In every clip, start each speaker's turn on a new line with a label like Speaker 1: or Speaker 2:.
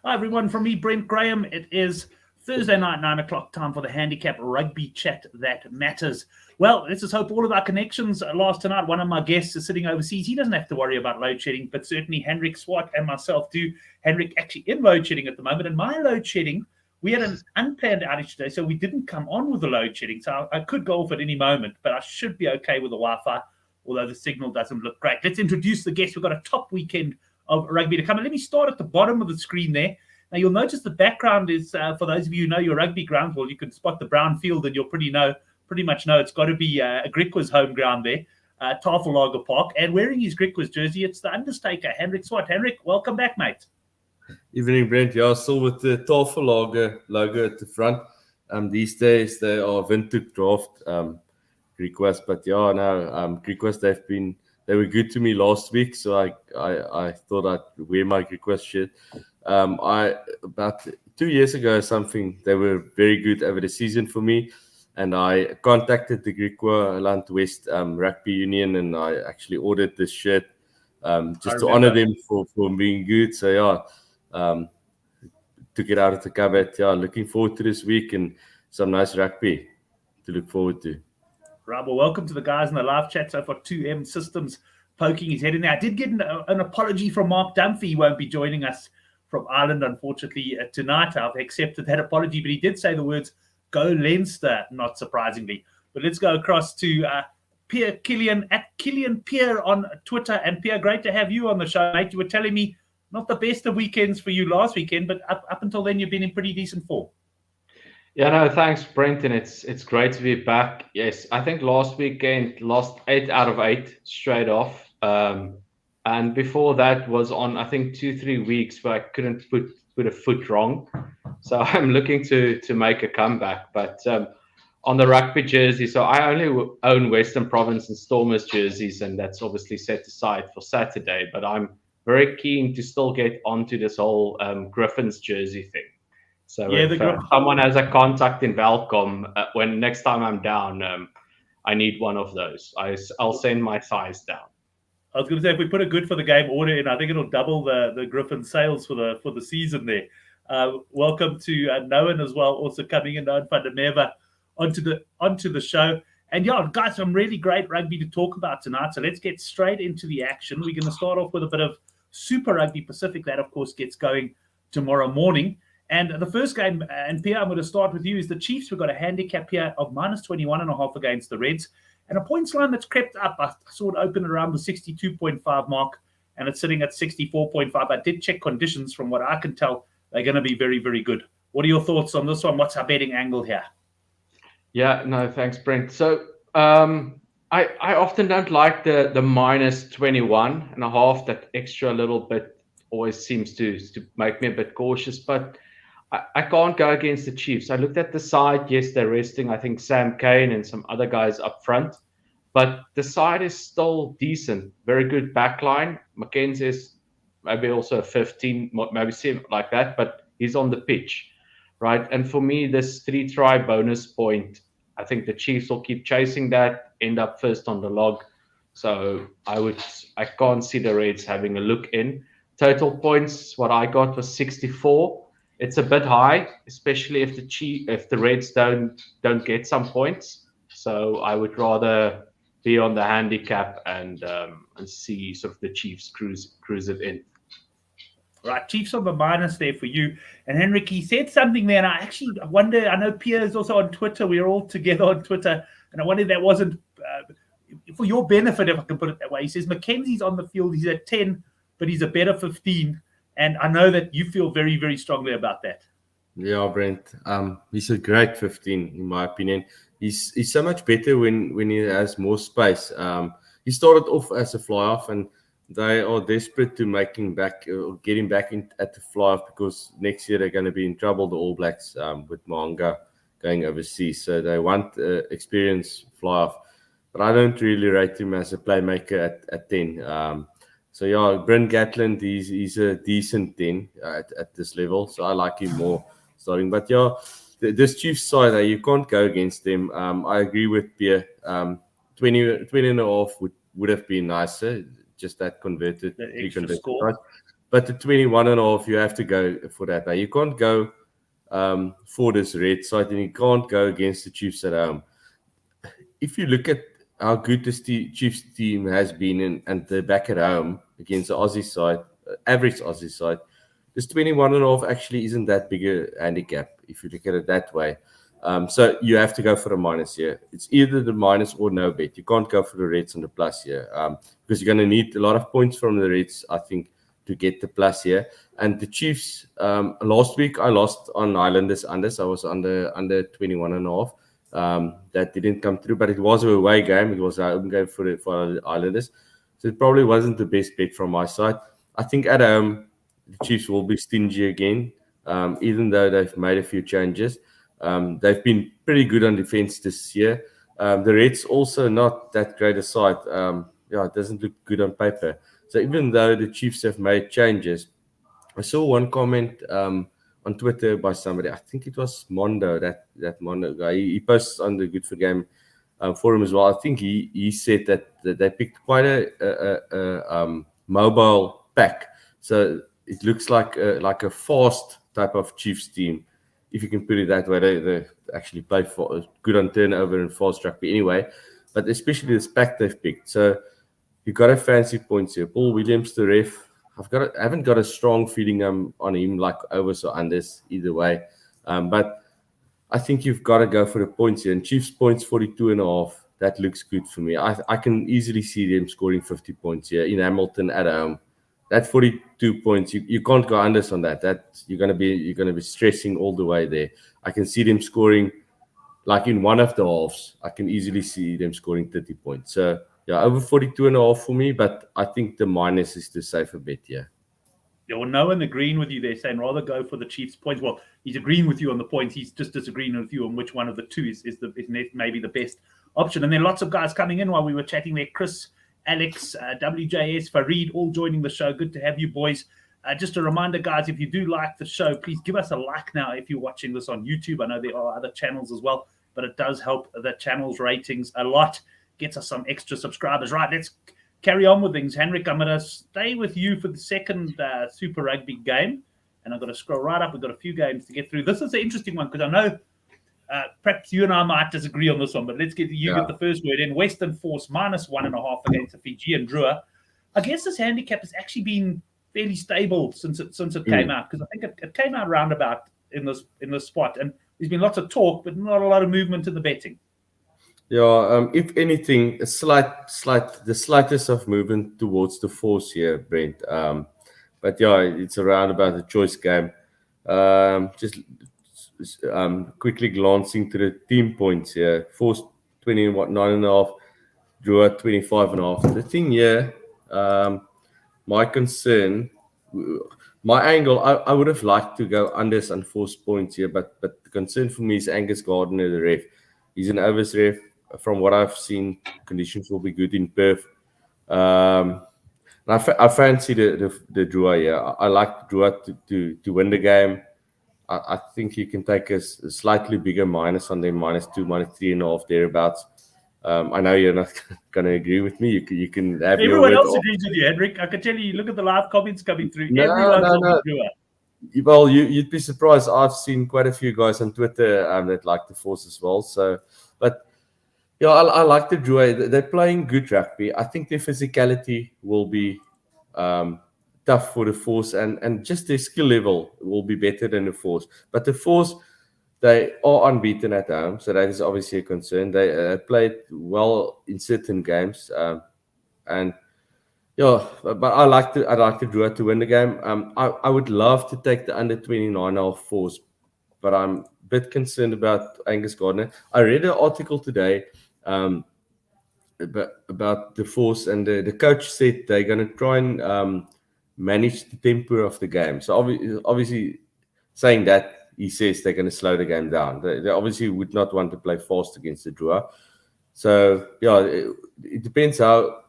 Speaker 1: Hi, everyone. From me, Brent Graham. It is Thursday night, 9 o'clock, time for the Handicap Rugby Chat that matters. Well, let's just hope all of our connections last tonight. One of my guests is sitting overseas. He doesn't have to worry about load shedding, but certainly Hendrik Swart and myself do. Hendrik actually in load shedding at the moment. And my load shedding, we had an unplanned outage today, so we didn't come on with the load shedding. So I could go off at any moment, but I should be okay with the Wi-Fi, although the signal doesn't look great. Let's introduce the guest. We've got a top weekend of rugby to come. And let me start at the bottom of the screen there. Now, you'll notice the background is, for those of you who know your rugby ground, well, you can spot the brown field and you'll pretty much know it's got to be Griqua's home ground there, Tafellager Park. And wearing his Griqua's jersey, it's the Undertaker, Hendrik Swart. Hendrik, welcome back, mate.
Speaker 2: Evening, Brent. Yeah, still with the Tafellager logo at the front. These days, they are vintage draft Griquas, but yeah, no, Griquas, they were good to me last week, so I thought I'd wear my Griquas shirt. About 2 years ago, they were very good over the season for me, and I contacted the Griqua Land West Rugby Union, and I actually ordered this shirt just to honor them for being good. So yeah, took it out of the cupboard. Yeah, looking forward to this week and some nice rugby to look forward to.
Speaker 1: Right, well, welcome to the guys in the live chat. So far, 2M Systems poking his head in there. I did get an apology from Mark Dunphy. He won't be joining us from Ireland, unfortunately, tonight. I've accepted that apology, but he did say the words, go Leinster, not surprisingly. But let's go across to Pierre Killian, at Killian Pierre on Twitter. And Pierre, great to have you on the show, mate. You were telling me not the best of weekends for you last weekend, but up until then, you've been in pretty decent form.
Speaker 3: Yeah, no, thanks, Brenton. It's great to be back. Yes, I think last weekend lost 8 out of 8 straight off. And before that was on, I think, 2-3 weeks where I couldn't put a foot wrong. So I'm looking to make a comeback. But on the rugby jersey, so I only own Western Province and Stormers jerseys, and that's obviously set aside for Saturday. But I'm very keen to still get onto this whole Griffins jersey thing. So yeah, if someone has a contact in Welcome, when next time I'm down, I need one of those. I'll send my size down.
Speaker 1: I was going to say, if we put a good for the game order in, I think it'll double the Griffin sales for the season there. Welcome to Noan as well, also coming in, Noan van der Merwe, onto the show. And yeah, guys, some really great rugby to talk about tonight. So let's get straight into the action. We're going to start off with a bit of Super Rugby Pacific. That, of course, gets going tomorrow morning. And the first game, and Pierre, I'm going to start with you, is the Chiefs. We've got a handicap here of -21.5 against the Reds. And a points line that's crept up. I saw it open around the 62.5 mark, and it's sitting at 64.5. I did check conditions. From what I can tell, they're going to be very, very good. What are your thoughts on this one? What's our betting angle here?
Speaker 3: Yeah, no, thanks, Brent. So I often don't like the -21.5. That extra little bit always seems to make me a bit cautious, but I can't go against the Chiefs. I looked at the side. Yes, they're resting, I think, Sam Cane and some other guys up front. But the side is still decent. Very good backline. Mackenzie is maybe also a 15, maybe 7, like that. But he's on the pitch, right? And for me, this 3-try bonus point, I think the Chiefs will keep chasing that, end up first on the log. So I can't see the Reds having a look in. Total points, what I got was 64. It's a bit high, especially if the Reds don't get some points. So I would rather be on the handicap and see sort of the Chiefs cruise it in.
Speaker 1: Right, Chiefs on the minus there for you. And Hendrik, he said something there, and I actually wonder, I know Pierre is also on Twitter. We're all together on Twitter, and I wonder if that wasn't for your benefit, if I can put it that way. He says Mackenzie's on the field. He's at 10, but he's a better 15. And I know that you feel very, very strongly about that.
Speaker 2: Yeah, Brent. He's a great 15, in my opinion. He's so much better when he has more space. He started off as a fly-off, and they are desperate to make him back or get him back at the fly-off, because next year they're going to be in trouble, the All Blacks, with Mo'unga going overseas. So they want experienced fly-off. But I don't really rate him as a playmaker at 10. So yeah, Brent Gatland, he's a decent 10 at this level. So I like him more starting. But yeah, this Chiefs side, you can't go against them. I agree with Pierre. 20 and a half would have been nicer. Just that converted.
Speaker 1: That extra score.
Speaker 2: But the 21.5, you have to go for that. Now, you can't go for this red side, and you can't go against the Chiefs at home. If you look at how good this Chiefs team has been and they're back at home against the Aussie side, average Aussie side, this 21.5 actually isn't that big a handicap if you look at it that way. So you have to go for the minus here. It's either the minus or no bet. You can't go for the reds and the plus here because you're going to need a lot of points from the reds, I think, to get the plus here. And the Chiefs, last week I lost on Highlanders unders. I was under 21.5. That didn't come through, but it was an away game. It was our own game for the Islanders. So it probably wasn't the best bet from my side. I think at home, the Chiefs will be stingy again, even though they've made a few changes. They've been pretty good on defense this year. The Reds also not that great a side. It doesn't look good on paper. So even though the Chiefs have made changes, I saw one comment on Twitter by somebody. I think it was Mondo, that Mondo guy. He posts on the Good for Game forum as well. I think he said that they picked quite a mobile pack. So it looks like a fast type of Chiefs team, if you can put it that way. They actually play for good on turnover and fast rugby anyway. But especially this pack they've picked. So you got a fancy points here. Paul Williams, the ref. I haven't got a strong feeling on him, like overs or unders either way. But I think you've got to go for the points here. And Chiefs points 42.5. That looks good for me. I can easily see them scoring 50 points here in Hamilton at home. That 42 points, you can't go unders on that. That you're gonna be stressing all the way there. I can see them scoring, like in one of the halves. I can easily see them scoring 30 points. So yeah, over 42.5 for me, but I think the minus is the safer bet here.
Speaker 1: Yeah, well, no one agreeing with you there, saying rather go for the Chiefs points. Well, he's agreeing with you on the points. He's just disagreeing with you on which one of the two is maybe the best option. And then lots of guys coming in while we were chatting there. Chris, Alex, WJS, Fareed, all joining the show. Good to have you, boys. Just a reminder, guys, if you do like the show, please give us a like now if you're watching this on YouTube. I know there are other channels as well, but it does help the channel's ratings a lot. Gets us some extra subscribers. Right, let's carry on with things. Henrik, I'm going to stay with you for the second Super Rugby game, and I've got to scroll right up. We've got a few games to get through. This is an interesting one because I know perhaps you and I might disagree on this one, but let's get get the first word in. Western Force -1.5 against the Fijian Drua. I guess this handicap has actually been fairly stable since it came out, because I think it came out roundabout in this spot, and there's been lots of talk, but not a lot of movement in the betting.
Speaker 2: Yeah, if anything, the slightest of movement towards the force here, Brent. But yeah, it's around about the choice game. Just quickly glancing to the team points here. Force 29.5, Drua 25.5. The thing here, my concern, my angle, I would have liked to go unders and force points here, but the concern for me is Angus Gardner, the ref. He's an overs ref. From what I've seen, conditions will be good in Perth. I fancy the Drua here. I like Drua to win the game. I think you can take a slightly bigger minus on them, -2, -3.5 thereabouts. I know you're not going to agree with me. You can have
Speaker 1: everyone else agrees with you, Henrik. I can tell you. Look at the live comments coming through.
Speaker 2: No.
Speaker 1: Drua.
Speaker 2: Well, you'd be surprised. I've seen quite a few guys on Twitter that like the Force as well. So, but yeah, I like the Drua. They're playing good rugby. I think their physicality will be tough for the Force, and just their skill level will be better than the Force. But the Force, they are unbeaten at home, so that is obviously a concern. They played well in certain games, and yeah, but I like the Drua to win the game. I would love to take the under 29.5 Force, but I'm a bit concerned about Angus Gardner. I read an article today about the Force, and the coach said they're going to try and manage the tempo of the game. So obviously saying that, he says they're going to slow the game down. They obviously would not want to play fast against the Drua. So yeah, it depends how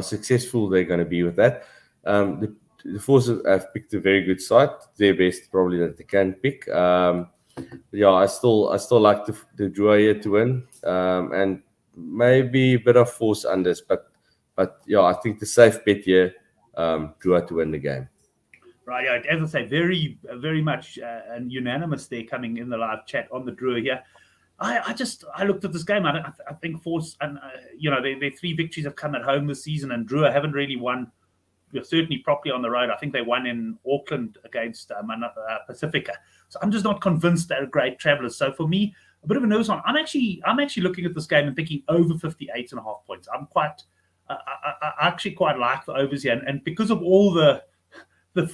Speaker 2: successful they're going to be with that. The Force have picked a very good side, their best probably that they can pick. Yeah, I still like the Drua here to win, and maybe a bit of Force unders, but yeah, I think the safe bet here Drua to win the game.
Speaker 1: Right, yeah, as I say, very much and unanimous there coming in the live chat on the Drua here. I looked at this game. I think Force and their 3 victories have come at home this season, and Drua haven't really won. Certainly properly on the road. I think they won in Auckland against Pacifica. So I'm just not convinced they're great travellers. So for me, a bit of a nervous one. I'm actually looking at this game and thinking over 58.5 points. I actually quite like the overs here, and because of all the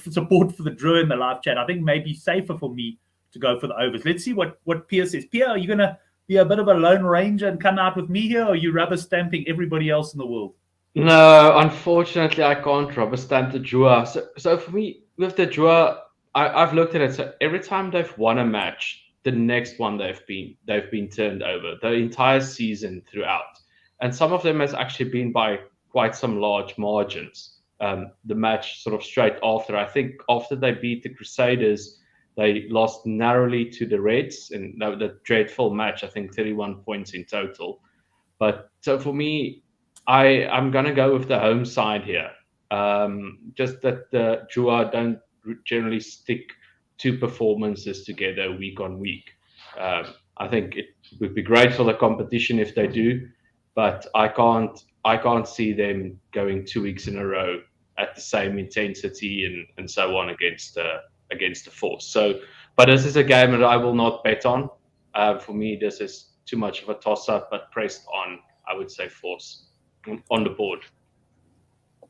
Speaker 1: support for the Drua in the live chat, I think maybe safer for me to go for the overs. Let's see what Pierre says. Pierre, are you going to be a bit of a lone ranger and come out with me here, or are you rubber stamping everybody else in the world?
Speaker 3: No, unfortunately, I can't rubber stamp the Drua. So for me, with the Drua, I've looked at it. So every time they've won a match, the next one they've been turned over the entire season throughout, and some of them has actually been by quite some large margins. The match sort of straight after, I think after they beat the Crusaders, they lost narrowly to the Reds, and the dreadful match. I think 31 points in total. But so for me, I'm going to go with the home side here. Just that the Drua don't generally stick 2 performances together week on week. I think it would be great for the competition if they do, but I can't see them going 2 weeks in a row at the same intensity and so on against the Force. So, but this is a game that I will not bet on. For me, this is too much of a toss-up, but pressed on, I would say, Force on the board.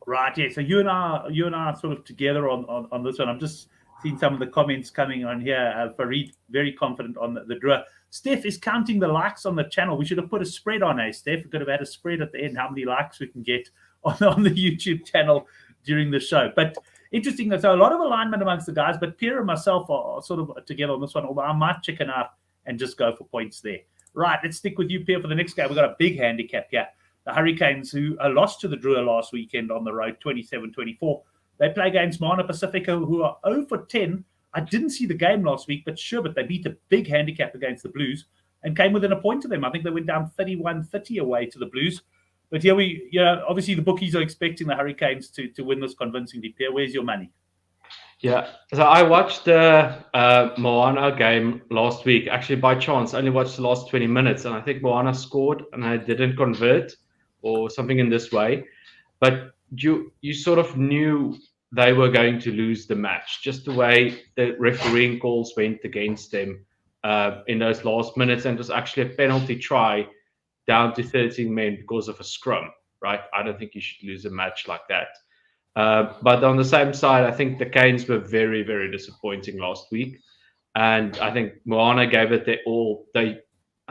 Speaker 1: Right, yeah. So you and I are sort of together on this one. I'm just seeing some of the comments coming on here. Farid, very confident on the Drua. Steph is counting the likes on the channel. We should have put a spread on, Steph? We could have had a spread at the end, how many likes we can get on the YouTube channel during the show. But interesting, so a lot of alignment amongst the guys, but Pierre and myself are sort of together on this one, although I might chicken out and just go for points there. Right, let's stick with you, Pierre, for the next game. We've got a big handicap here. The Hurricanes, who lost to the Drua last weekend on the road, 27-24. They play against Moana Pacifica, who are 0 for 10. I didn't see the game last week, but they beat a big handicap against the Blues and came within a point to them. I think they went down 31-30 away to the Blues. But here obviously the bookies are expecting the Hurricanes to win this convincingly. Pierre, where's your money?
Speaker 3: Yeah, so I watched the Moana game last week. Actually, by chance, I only watched the last 20 minutes, and I think Moana scored, and I didn't convert or something in this way. But you sort of knew they were going to lose the match, just the way the refereeing calls went against them in those last minutes, and it was actually a penalty try down to 13 men because of a scrum, right? I don't think you should lose a match like that. But on the same side, I think the Canes were very, very disappointing last week. And I think Moana gave it their all. I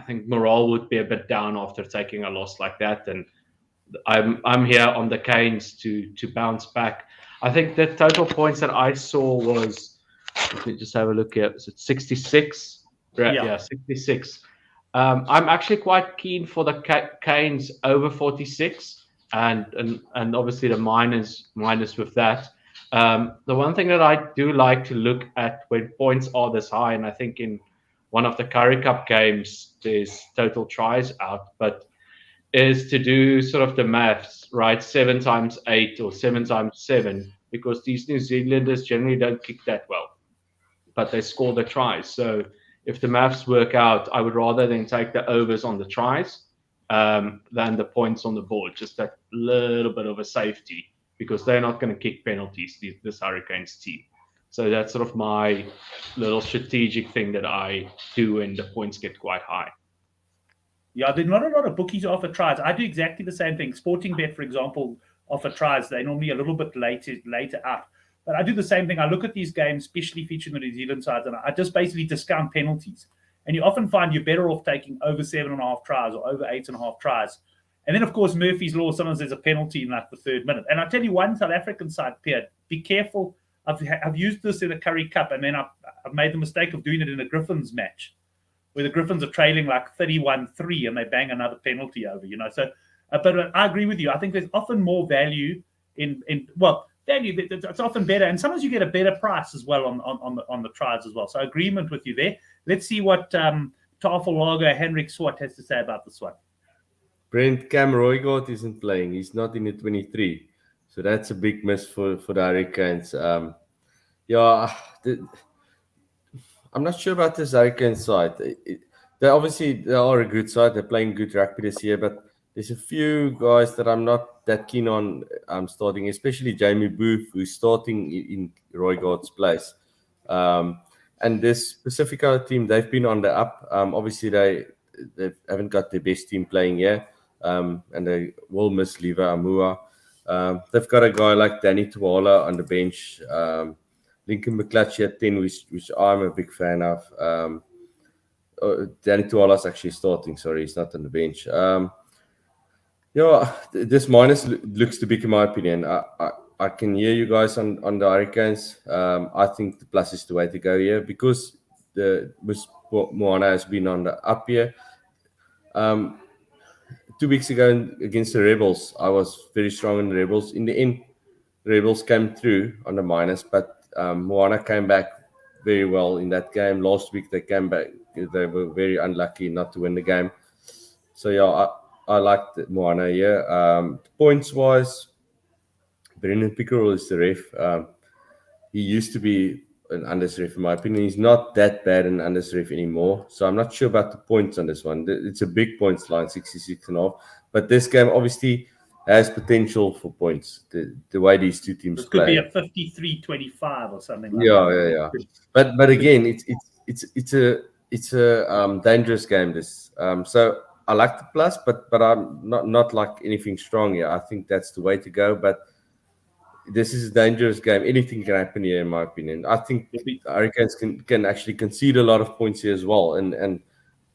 Speaker 3: think morale would be a bit down after taking a loss like that. And I'm here on the Canes to bounce back. I think the total points that I saw was, let me just have a look here. Is it 66? Right, yeah 66. I'm actually quite keen for the Canes over 46, and obviously the minus with that. The one thing that I do like to look at when points are this high, and I think in one of the Currie Cup games there's total tries out, but is to do sort of the maths, right? 7 times 8 or 7 times 7, because these New Zealanders generally don't kick that well, but they score the tries. So if the maths work out, I would rather then take the overs on the tries than the points on the board. Just that little bit of a safety, because they're not going to kick penalties, this Hurricanes team. So that's sort of my little strategic thing that I do when the points get quite high.
Speaker 1: Yeah, there's not a lot of bookies offer tries. I do exactly the same thing. Sporting Bet, for example, offer tries. They're normally a little bit later up. But I do the same thing. I look at these games, especially featuring the New Zealand sides, and I just basically discount penalties. And you often find you're better off taking over 7.5 tries or over 8.5 tries. And then, of course, Murphy's Law, sometimes there's a penalty in like the 3rd minute. And I'll tell you one South African side, Pierre, be careful. I've used this in a Currie Cup, and then I've made the mistake of doing it in a Griffins match, where the Griffins are trailing like 31-3 and they bang another penalty over, So, but I agree with you. I think there's often more value value. It's often better, and sometimes you get a better price as well on the tries as well. So agreement with you there. Let's see what Tafellager Henrik Swart has to say about this one.
Speaker 2: Brent Cam Roygaard isn't playing. He's not in the 23. So that's a big miss for the Hurricanes. Yeah, I'm not sure about this Hurricanes side. They are a good side. They're playing good rugby this year, but there's a few guys that I'm not that keen on starting, especially Jamie Booth, who's starting in Roy Gard's place. And this specific other team, they've been on the up. Obviously, they haven't got the best team playing here, and they will miss Liva Amua. They've got a guy like Danny Tuala on the bench. Lincoln McClatchy at 10, which I'm a big fan of. Danny Tuala's actually starting. Sorry, he's not on the bench. This minus looks too big in my opinion. I can hear you guys on the Hurricanes. I think the plus is the way to go here because Moana has been on the up here. 2 weeks ago against the Rebels, I was very strong in the Rebels. In the end, the Rebels came through on the minus, but Moana came back very well in that game. Last week they came back. They were very unlucky not to win the game. So yeah, I like Moana here. Points wise, Brendan Pickerel is the ref. He used to be an unders ref in my opinion. He's not that bad an unders ref anymore. So I'm not sure about the points on this one. It's a big points line, 66.5. But this game obviously has potential for points. The way these two teams
Speaker 1: It could
Speaker 2: play.
Speaker 1: be a 53-25 or something like that.
Speaker 2: Yeah. But again, it's a dangerous game. This so I like the plus, but I'm not like anything strong here. I think that's the way to go. But this is a dangerous game. Anything can happen here, in my opinion. I think the Hurricanes can actually concede a lot of points here as well, and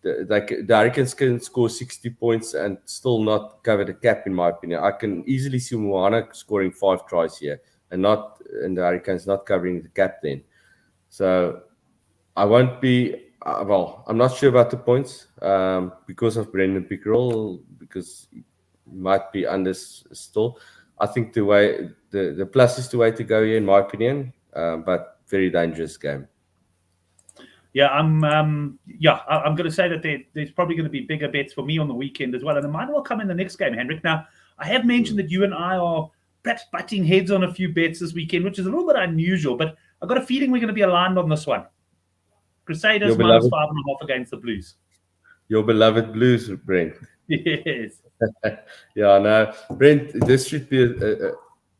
Speaker 2: the Hurricanes can score 60 points and still not cover the cap, in my opinion. I can easily see Moana scoring 5 tries here and the Hurricanes not covering the cap then. So I won't be I'm not sure about the points because of Brendan Pickerel, because he might be under still. I think the plus is the way to go here, in my opinion, but very dangerous game.
Speaker 1: Yeah, I'm going to say that there's probably going to be bigger bets for me on the weekend as well, and the mine will come in the next game, Hendrik. Now, I have mentioned that you and I are perhaps butting heads on a few bets this weekend, which is a little bit unusual, but I've got a feeling we're going to be aligned on this one. Crusaders minus 5.5 against the Blues.
Speaker 2: Your beloved Blues, Brent.
Speaker 1: Yes.
Speaker 2: Yeah, no, Brent, this should be,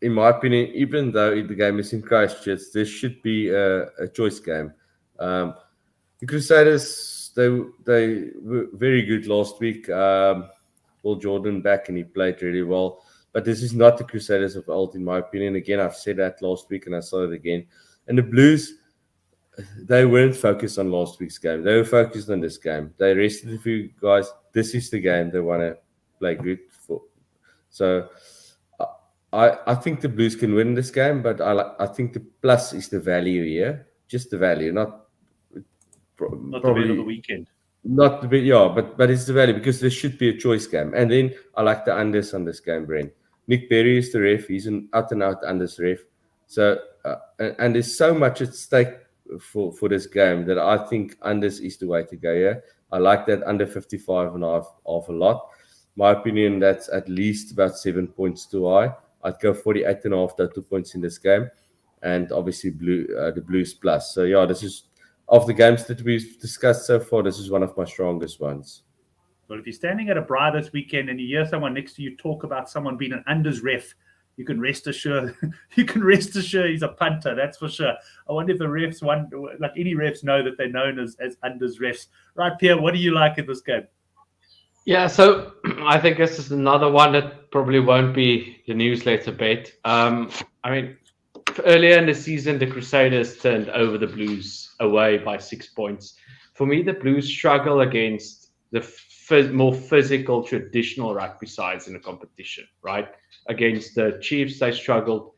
Speaker 2: in my opinion, even though the game is in Christchurch, this should be a choice game. The Crusaders, they were very good last week. Will Jordan back and he played really well. But this is not the Crusaders of old, in my opinion. Again, I've said that last week and I saw it again. And the Blues, they weren't focused on last week's game. They were focused on this game. They rested a few guys. This is the game they want to play good for. So I think the Blues can win this game, but I think the plus is the value here. Just the value, not
Speaker 1: the bet of the weekend.
Speaker 2: Not the bit, yeah, but it's the value because there should be a choice game. And then I like the unders on this game, Brent. Nick Berry is the ref. He's an out-and-out unders ref. So, and there's so much at stake for this game that I think unders is the way to go here. I like that under 55.5 a lot. My opinion, that's at least about 7 points too high. I'd go 48.5 total points in this game. And obviously the Blues plus. So, yeah, this is... Of the games that we've discussed so far, this is one of my strongest ones.
Speaker 1: Well, if you're standing at a bar this weekend and you hear someone next to you talk about someone being an unders ref, you can rest assured. He's a punter. That's for sure. I wonder if the refs, like any refs, know that they're known as unders refs. Right, Pierre? What do you like in this game?
Speaker 3: Yeah, so I think this is another one that probably won't be the newsletter bet. I mean, earlier in the season, the Crusaders turned over the Blues away by 6 points. For me, the Blues struggle against the more physical, traditional rugby sides in the competition, right? Against the Chiefs, they struggled.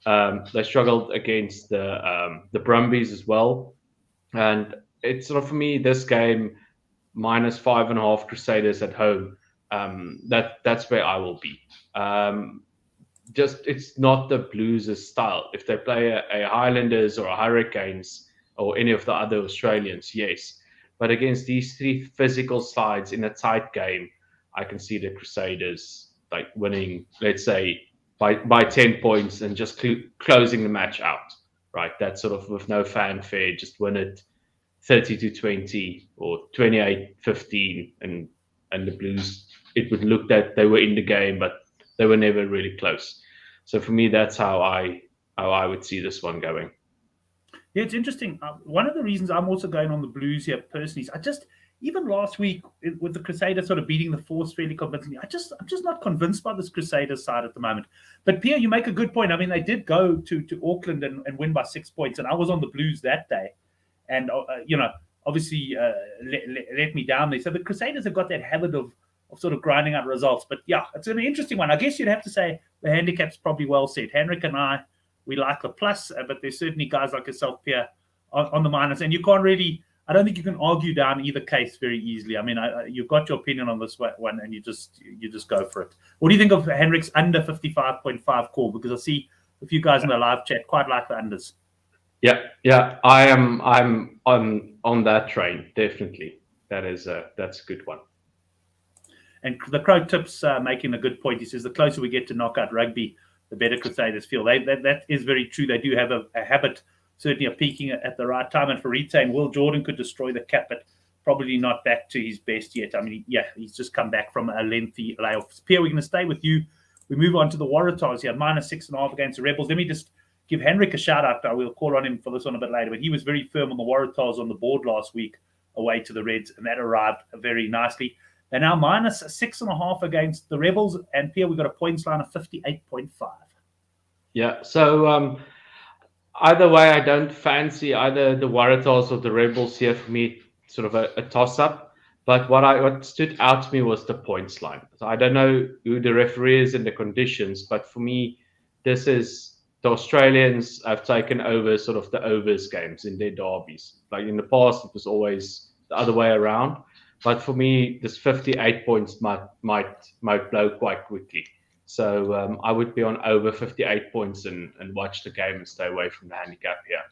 Speaker 3: They struggled against the Brumbies as well. And it's sort of, for me, this game, minus 5.5 Crusaders at home, that's where I will be. Just it's not the Blues' style. If they play a Highlanders or a Hurricanes or any of the other Australians, yes. But against these three physical sides in a tight game, I can see the Crusaders like winning, let's say by 10 points and just closing the match out, right? That sort of with no fanfare, just win it 30-20 or 28-15, and the Blues, it would look that they were in the game, but they were never really close. So for me, that's how I would see this one going.
Speaker 1: Yeah, it's interesting. One of the reasons I'm also going on the Blues here personally is even last week with the Crusaders sort of beating the Force fairly convincingly, I'm just not convinced by this Crusaders side at the moment. But Pierre, you make a good point. I mean, they did go to Auckland and win by 6 points, and I was on the Blues that day, and obviously let me down there. So the Crusaders have got that habit of sort of grinding out results. But yeah, it's an interesting one. I guess you'd have to say the handicap's probably well set. Henrik and I, we like the plus, but there's certainly guys like yourself, Pierre, on the minus, and you can't really. I don't think you can argue down either case very easily. I mean, you've got your opinion on this one, and you just go for it. What do you think of Henrik's under 55.5 call? Because I see a few guys in the live chat quite like the unders.
Speaker 3: Yeah, I'm on that train, definitely. That's a good one.
Speaker 1: And the Crow Tips making a good point. He says the closer we get to knockout rugby, the better Crusaders feel. That is very true. They do have a habit, certainly, of peaking at the right time. And for retain, Will Jordan could destroy the cap, but probably not back to his best yet. I mean, he's just come back from a lengthy layoff. Pierre, we're going to stay with you. We move on to the Waratahs here, minus 6.5 against the Rebels. Let me just give Henrik a shout out. We'll call on him for this one a bit later, but he was very firm on the Waratahs on the board last week away to the Reds, and that arrived very nicely. They're now minus 6.5 against the Rebels, and Pierre, we've got a points line of 58.5.
Speaker 3: Yeah, so either way, I don't fancy either the Waratahs or the Rebels here. For me, sort of a toss-up. But what stood out to me was the points line. So I don't know who the referee is and the conditions, but for me, this is the Australians have taken over sort of the overs games in their derbies. Like in the past, it was always the other way around. But for me, this 58 points might blow quite quickly. So I would be on over 58 points and watch the game and stay away from the handicap here.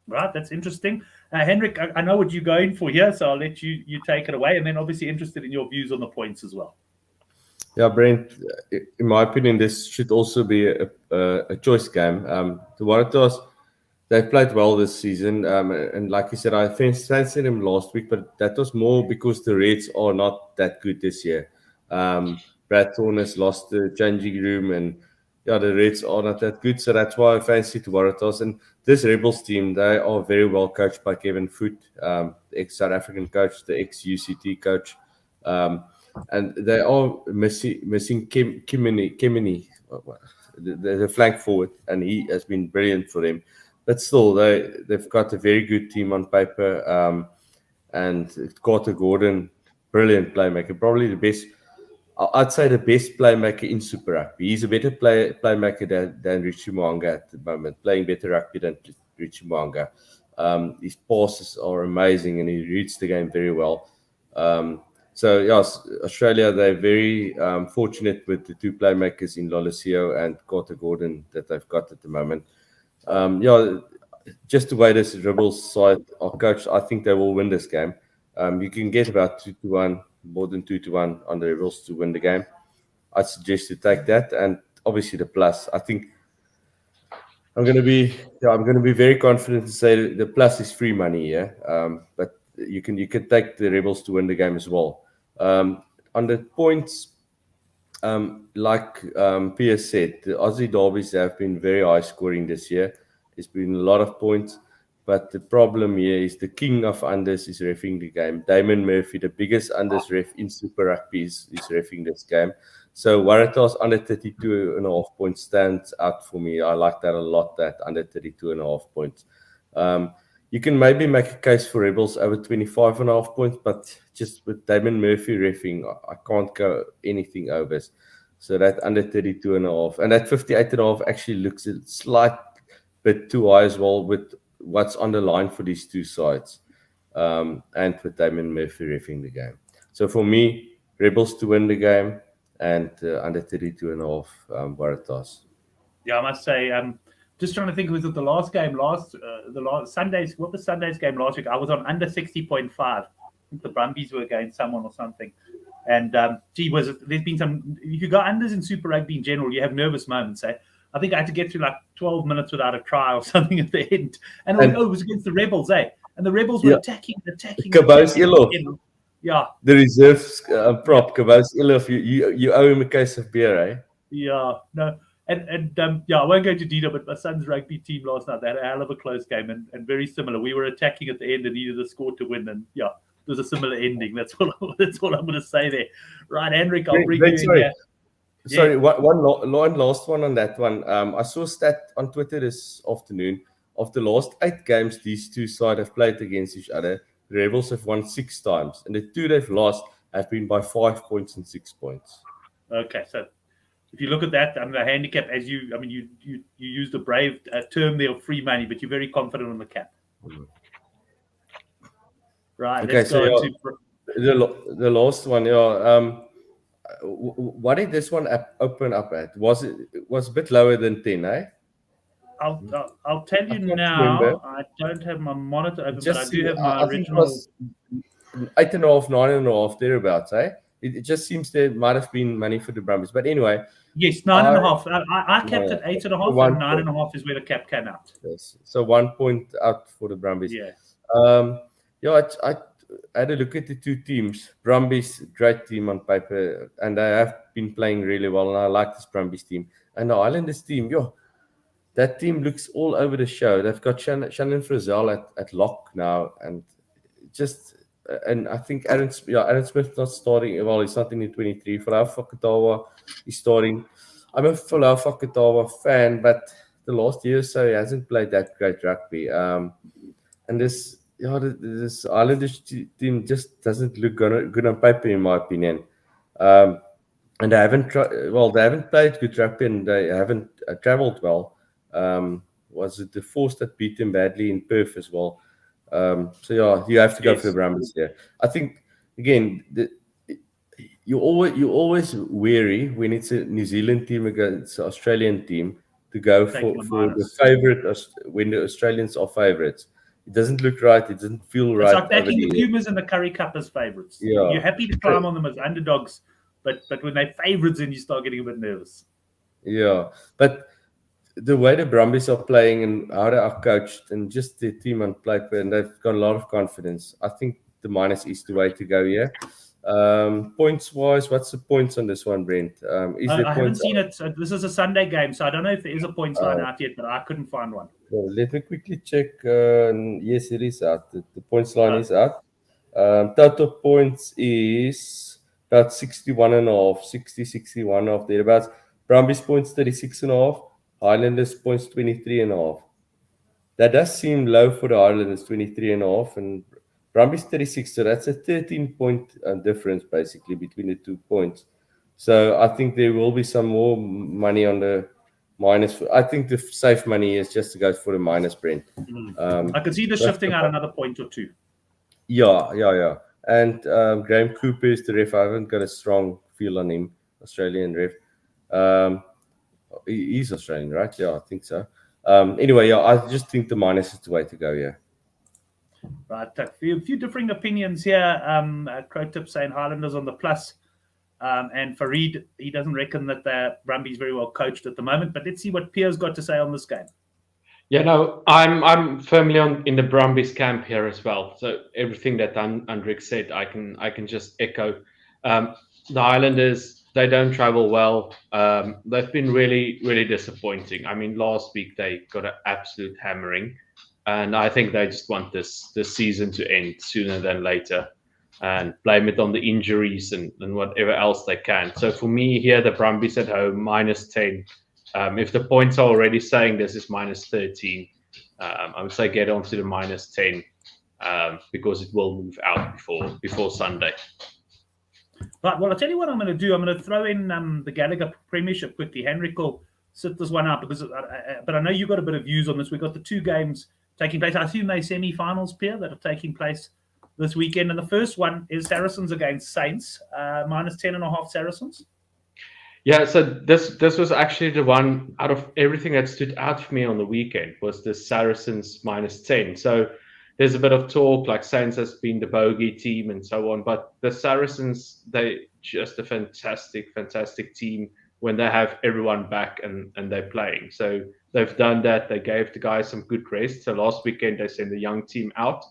Speaker 1: Right, that's interesting. Henrik, I know what you're going for here, so I'll let you take it away. And then obviously interested in your views on the points as well.
Speaker 2: Yeah, Brent, in my opinion, this should also be a choice game. The Waratahs, they've played well this season. And like you said, I fancied them last week, but that was more because the Reds are not that good this year. Brad Thorne has lost the changing room, and the Reds are not that good. So that's why I fancied the Waratahs. And this Rebels team, they are very well coached by Kevin Foote, the ex-South African coach, the ex-UCT coach. And they are missing Kimini, the flank forward, and he has been brilliant for them. But still, they've got a very good team on paper. And Carter Gordon, brilliant playmaker, probably the best. I'd say the best playmaker in Super Rugby. He's a better playmaker than Richie Mo'unga at the moment, playing better rugby than Richie Mo'unga. His passes are amazing, and he reads the game very well. So, yes, Australia, they're very fortunate with the two playmakers in Lolesio and Carter Gordon that they've got at the moment. Just the way this Rebels side are coached, I think they will win this game. You can get about 2-1, more than 2-1 on the Rebels to win the game. I suggest you take that, and obviously the plus. I think I'm going to be very confident to say the plus is free money here. But you can take the Rebels to win the game as well. On the points, like Pierre said, the Aussie derbies have been very high scoring this year. There's been a lot of points. But the problem here is the king of unders is reffing the game. Damon Murphy, the biggest unders ref in Super Rugby, is reffing this game. So Waratahs under 32.5 points stands out for me. I like that a lot, that under 32.5 points. You can maybe make a case for Rebels over 25.5 points, but just with Damon Murphy reffing, I can't go anything over. So that under 32.5. And that 58.5 actually looks a slight bit too high as well with what's on the line for these two sides, and with Damon Murphy reffing the game. So for me, Rebels to win the game and under 32.5 Waratahs.
Speaker 1: Yeah, I must say, just trying to think, was it the last game Sundays? What was Sunday's game last week? I was on under 60.5. I think the Brumbies were against someone or something. And there's been some. If you go unders in Super Rugby in general, you have nervous moments. Eh? I think I had to get through like 12 minutes without a try or something at the end, and it was against the Rebels, eh? And the Rebels were attacking.
Speaker 2: Cabos Ilov.
Speaker 1: Yeah.
Speaker 2: The reserves prop, Cabos Ilov. You owe him a case of beer, eh?
Speaker 1: Yeah. No. And I won't go into detail, but my son's rugby team last night, they had a hell of a close game and very similar. We were attacking at the end and needed a score to win, and yeah, it was a similar ending. That's all I'm going to say there. Right, Henrik, I'll bring you in here.
Speaker 2: Sorry, one last one on that one. I saw a stat on Twitter this afternoon. Of the last 8 games these two sides have played against each other, the Rebels have won 6 times, and the 2 they've lost have been by 5 points and 6 points.
Speaker 1: Okay, so if you look at that, the handicap, you used a brave term there of free money, but you're very confident on the cap.
Speaker 2: Mm-hmm.
Speaker 1: Right,
Speaker 2: okay,
Speaker 1: let's
Speaker 2: so
Speaker 1: go into
Speaker 2: the last one. Yeah, what did this one open up at? Was it a bit lower than 10, eh?
Speaker 1: I'll tell you now. Remember. I don't have my monitor open, but I do have my original.
Speaker 2: I think it was 8.5, 9.5, thereabouts, eh? It just seems there might have been money for the Brumbies, but anyway.
Speaker 1: Yes, 9.5. I capped at 8.5, and 9.5 is where the cap came out.
Speaker 2: Yes, so 1 point out for the Brumbies.
Speaker 1: Yeah.
Speaker 2: I had a look at the two teams. Brumbies, great team on paper, and they have been playing really well. And I like this Brumbies team. And the Highlanders team, that team looks all over the show. They've got Shannon Frizzell at lock now, and I think Aaron Smith's not starting. Well, he's not in the 23. Folau Fakatawa is starting. I'm a Folau Fakatawa fan, but the last year or so he hasn't played that great rugby. And this Islanders team just doesn't look good on paper, in my opinion. And they haven't played good rugby, and they haven't travelled well. Was it the Force that beat them badly in Perth as well? You have to go for the Brumbies here. I think again, you're always wary when it's a New Zealand team against an Australian team to go for the favourite when the Australians are favourites. It doesn't look right. It doesn't feel right.
Speaker 1: It's like taking the Pumas and the Currie Cup as favourites.
Speaker 2: Yeah.
Speaker 1: You're happy to climb on them as underdogs, but when they're favourites, then you start getting a bit nervous.
Speaker 2: Yeah, but the way the Brumbies are playing and how they are coached and just the team on paper, and they've got a lot of confidence. I think the minus is the way to go here. Points wise, what's the points on this one, Brent?
Speaker 1: I haven't seen it. This is a Sunday game, so I don't know if there is a points line out yet, but I couldn't find one.
Speaker 2: Well, let me quickly check. Yes, it is out. The points line is out. Total points is about 61.5, 61.5 thereabouts. Brumbies points 36.5. Highlanders points 23.5. That does seem low for the Highlanders, 23.5, and Brumbies 36. So that's a 13-point difference basically between the 2 points. So I think there will be some more money on the minus. I think the safe money is just to go for the minus, Brent.
Speaker 1: I can see the shifting out another point or two.
Speaker 2: Yeah. And Graham Cooper is the ref. I haven't got a strong feel on him, Australian ref. He's Australian, right? Yeah, I think so. Anyway, I just think the minus is the way to go, yeah.
Speaker 1: Right, a few differing opinions here. Crow Tip saying Highlanders on the plus. And Farid, he doesn't reckon that the Brumbies very well coached at the moment. But let's see what Pierre's got to say on this game.
Speaker 3: Yeah, no, I'm firmly in the Brumbies camp here as well. So everything that Andrik said, I can just echo. The Highlanders, they don't travel well. They've been really, really disappointing. I mean, last week they got an absolute hammering, and I think they just want this season to end sooner than later, and blame it on the injuries and whatever else they can. So for me here, the Brumbies at home -10. If the points are already saying this is -13, I would say get on to the -10 because it will move out before Sunday.
Speaker 1: Right, well, I'll tell you what I'm going to do. I'm going to throw in the Gallagher Premiership quickly. Henrik will sit this one out, but I know you've got a bit of views on this. We've got the 2 games taking place. I assume they're semi-finals, Pierre, that are taking place this weekend. And the first one is Saracens against Saints, -10.5 Saracens.
Speaker 3: Yeah, so this was actually the one out of everything that stood out for me on the weekend was the Saracens -10. So there's a bit of talk like Saints has been the bogey team and so on, but the Saracens, they just a fantastic team when they have everyone back and they're playing. So they've done that. They gave the guys some good rest. So last weekend they sent the young team out,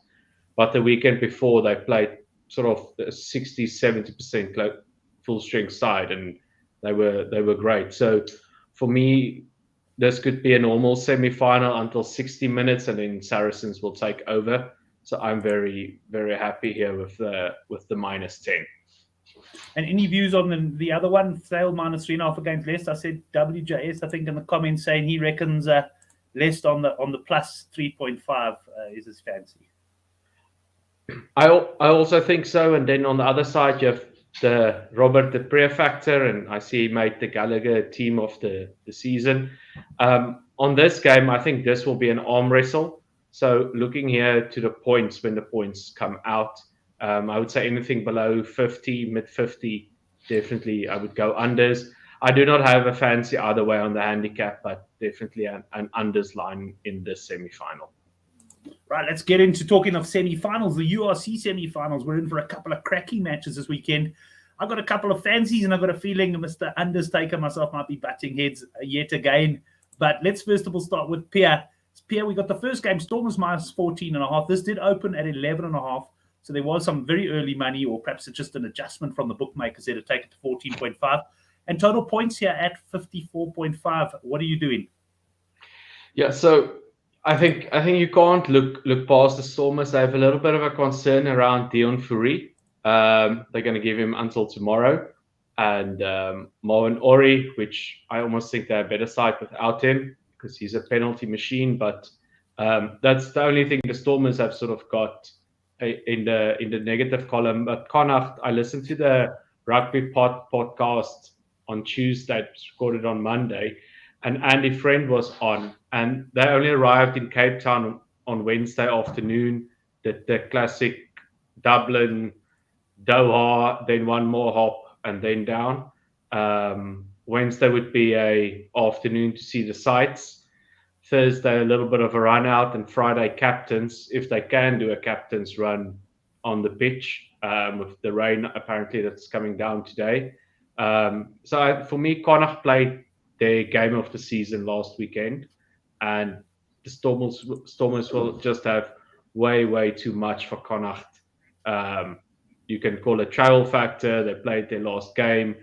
Speaker 3: but the weekend before they played sort of the 60-70% full strength side, and they were great. So for me, this could be a normal semi-final until 60 minutes, and then Saracens will take over. So I'm very, very happy here with the -10.
Speaker 1: And any views on the other one, Sale -3.5 against Leicester? I said WJS, I think, in the comments saying he reckons Leicester on the plus 3.5 is his fancy.
Speaker 3: I also think so. And then on the other side, you have the Robert de Pre factor, and I see he made the Gallagher team of the season. On this game, I think this will be an arm wrestle. So looking here to the points, when the points come out, I would say anything below 50, mid-50, definitely I would go unders. I do not have a fancy either way on the handicap, but definitely an unders line in this semi-final.
Speaker 1: Right, let's get into talking of semi-finals. The URC semi-finals. We're in for a couple of cracking matches this weekend. I've got a couple of fancies, and I've got a feeling Mr. Understaker myself might be butting heads yet again. But let's first of all start with Pierre. Pierre, we got the first game, Stormers -14.5. This did open at 11.5. So there was some very early money, or perhaps it's just an adjustment from the bookmakers there to take it to 14.5. And total points here at 54.5. What are you doing?
Speaker 3: Yeah, so I think you can't look past the Stormers. They have a little bit of a concern around Dion Fourie. They're going to give him until tomorrow. And Moen Ori, which I almost think they're a better side without him because he's a penalty machine. But that's the only thing the Stormers have sort of got in the negative column. But Connacht, I listened to the Rugby podcast on Tuesday, recorded on Monday, and Andy Friend was on, and they only arrived in Cape Town on Wednesday afternoon. The classic Dublin, Doha, then one more hop and then down. Wednesday would be a afternoon to see the sights. Thursday, a little bit of a run out, and Friday, captains, if they can do a captain's run on the pitch with the rain apparently that's coming down today. For me, Connacht played their game of the season last weekend, and the Stormers will just have way too much for Connacht. You can call it travel factor. They played their last game,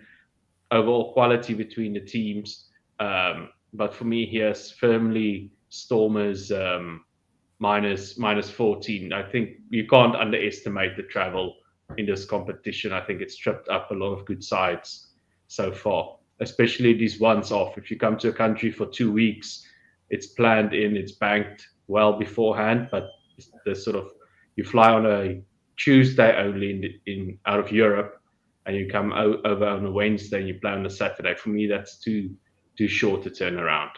Speaker 3: overall quality between the teams. But for me, here's firmly Stormers minus 14. I think you can't underestimate the travel in this competition. I think it's tripped up a lot of good sides so far, especially these ones off. If you come to a country for 2 weeks, it's planned in, it's banked well beforehand, but the sort of, you fly on a Tuesday only in out of Europe, and you come over on a Wednesday and you play on a Saturday. For me, that's too short to turn around.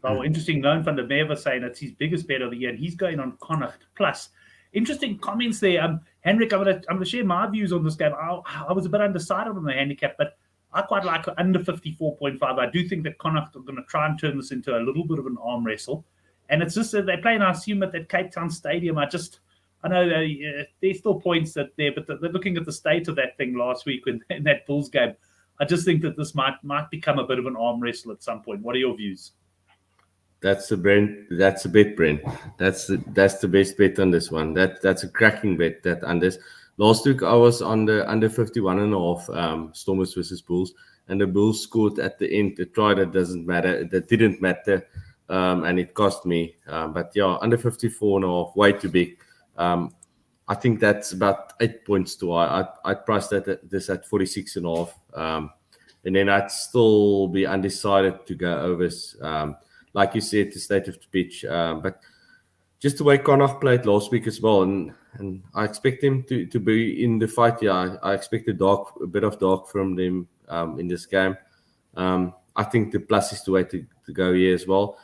Speaker 1: Oh, interesting. Noam van der Merwe saying that's his biggest bet of the year, and he's going on Connacht plus. Interesting comments there. Henrik, I'm gonna share my views on this game. I was a bit undecided on the handicap, but I quite like under 54.5. I do think that Connacht are going to try and turn this into a little bit of an arm wrestle, and it's just that they're playing, I assume, at that Cape Town Stadium. I know there's still points that there, but they're looking at the state of that thing last week in that Bulls game. I just think that this might become a bit of an arm wrestle at some point. What are your views?
Speaker 2: That's a bet, Brent. That's the best bet on this one. That's a cracking bet. That unders. Last week I was on the under 51.5 Stormers versus Bulls, and the Bulls scored at the end. The try that didn't matter, and it cost me. But yeah, under 54.5, way too big. I think that's about 8 points too high. I'd price this at 46.5, and then I'd still be undecided to go overs. Like you said, the state of the pitch, but just the way Connacht played last week as well, and I expect him to be in the fight. Yeah, I expect a bit of dark from them in this game. I think the plus is the way to go here as well.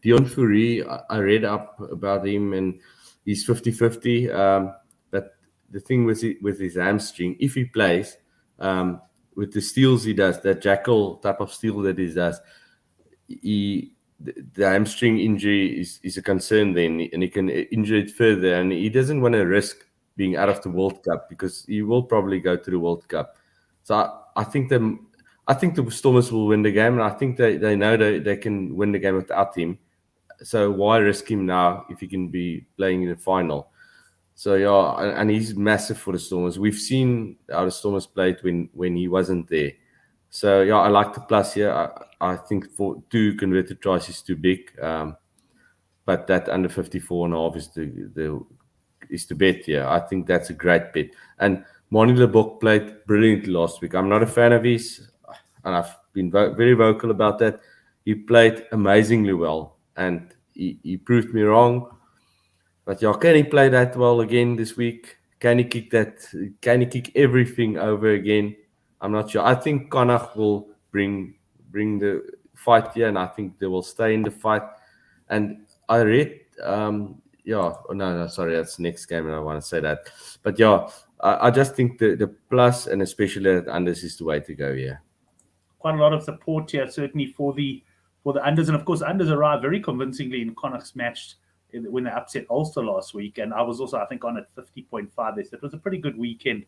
Speaker 2: Dion Fourie, I read up about him, and he's 50-50. But the thing with his hamstring, if he plays, with the steals he does, that jackal type of steal that he does, the hamstring injury is a concern then, and he can injure it further, and he doesn't want to risk being out of the World Cup, because he will probably go to the World Cup. So I think the Stormers will win the game, and I think they know they can win the game without him. So why risk him now if he can be playing in the final? So yeah, and he's massive for the Stormers. We've seen how the Stormers played when he wasn't there. So yeah, I like the plus here. I think for 2 converted tries is too big, but that under 54.5 is the bet here. I think that's a great bet. And Moni Lebock played brilliantly last week. I'm not a fan of his, and I've been very vocal about that. He played amazingly well, and he proved me wrong. But yeah, can he play that well again this week? Can he kick that? Can he kick everything over again? I'm not sure. I think Connacht will bring the fight here, and I think they will stay in the fight. And I read, sorry, that's the next game, and I want to say that. But yeah, I just think the plus, and especially at unders, is the way to go here.
Speaker 1: Quite a lot of support here, certainly for the unders, and of course, unders arrived very convincingly in Connacht's match when they upset Ulster last week, and I was also, I think, on at 50.5 there. So it was a pretty good weekend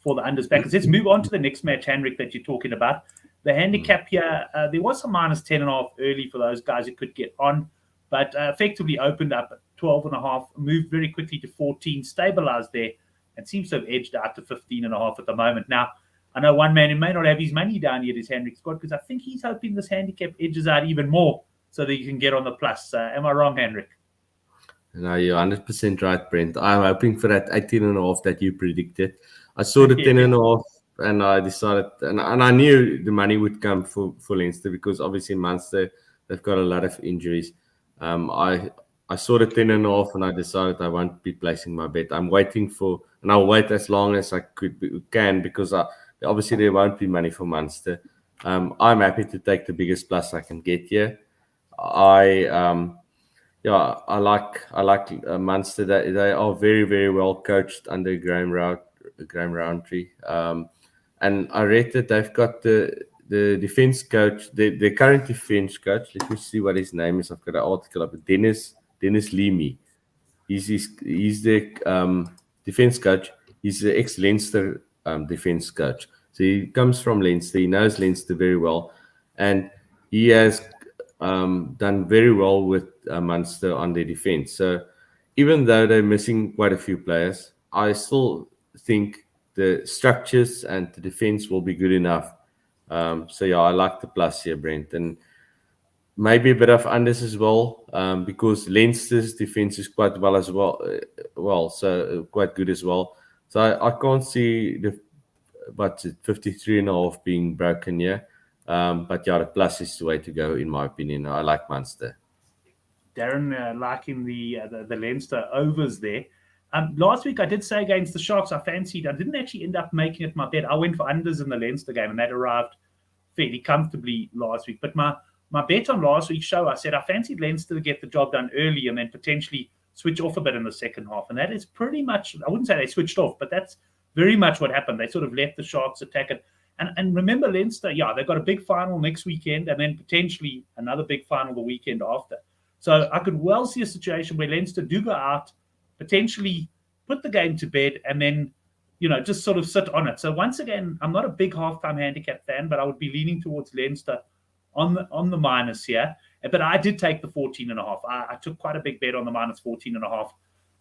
Speaker 1: for the unders backers. Let's move on to the next match, Henrik, that you're talking about. The handicap here, there was some minus 10.5 early for those guys who could get on, but effectively opened up at 12.5, moved very quickly to 14, stabilized there, and seems to have edged out to 15.5 at the moment. Now, I know one man who may not have his money down yet is Henrik Scott, because I think he's hoping this handicap edges out even more so that he can get on the plus. Am I wrong, Henrik?
Speaker 2: No, you're 100% right, Brent. I'm hoping for that 18.5 that you predicted. I saw the 10.5 and I decided, and I knew the money would come for Leinster, because obviously in Munster they've got a lot of injuries. I saw the 10.5 and I decided I won't be placing my bet. I'm waiting and I'll wait as long as I can, because obviously there won't be money for Munster. I'm happy to take the biggest plus I can get here. I like Munster. They are very, very well coached under Graham Roundtree. And I read that they've got the defense coach, the current defense coach. Let me see what his name is. I've got an article up. Dennis Leamy. He's the defense coach. He's the ex-Leinster defense coach. So he comes from Leinster. He knows Leinster very well, and he has done very well with Munster on their defense. So even though they're missing quite a few players, I still think the structures and the defense will be good enough. So yeah, I like the plus here, Brent, and maybe a bit of unders as well, because Leinster's defense is quite well as well, so quite good as well. So I can't see the 53.5 being broken here. But yeah, the plus is the way to go, in my opinion. I like Munster.
Speaker 1: Darren liking the Leinster overs there. Last week I did say against the Sharks, I didn't actually end up making it my bet. I went for unders in the Leinster game, and that arrived fairly comfortably last week. But my bet on last week's show, I said I fancied Leinster to get the job done early and then potentially switch off a bit in the second half. And that is pretty much, I wouldn't say they switched off, but that's very much what happened. They sort of let the Sharks attack it. And remember, Leinster, they've got a big final next weekend, and then potentially another big final the weekend after. So I could well see a situation where Leinster do go out, potentially put the game to bed, and then, just sort of sit on it. So once again, I'm not a big halftime handicap fan, but I would be leaning towards Leinster on the minus here. But I did take the 14.5. I took quite a big bet on the minus 14.5.